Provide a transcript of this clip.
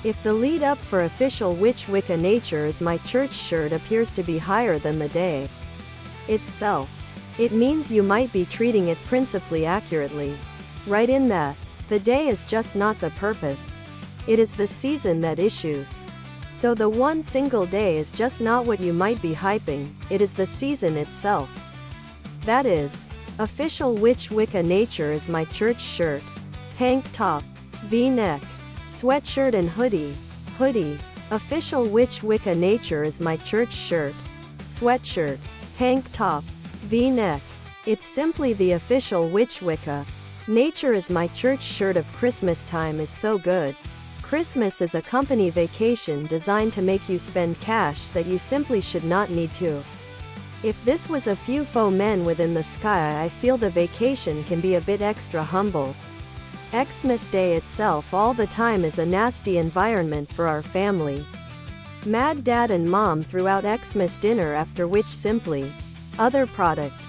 If the lead up for official Which Wicca Nature is My Church shirt appears to be higher than the day itself, it means you might be treating it principally accurately. Right in that, the day is just not the purpose. It is the season that issues. So the one single day is just not what you might be hyping, it is the season itself. That is, official Which Wicca Nature is My Church shirt, tank top, V-neck, sweatshirt and hoodie, official Which Wicca Nature is My Church shirt, sweatshirt, tank top, V-neck. It's simply the official Which Wicca Nature is My Church shirt of Christmas time is so good. Christmas is a company vacation designed to make you spend cash that you simply should not need to. If this was a few faux men within the sky, I feel the vacation can be a bit extra humble. Xmas Day itself all the time is a nasty environment for our family. Mad Dad and Mom threw out Xmas dinner, after which simply other product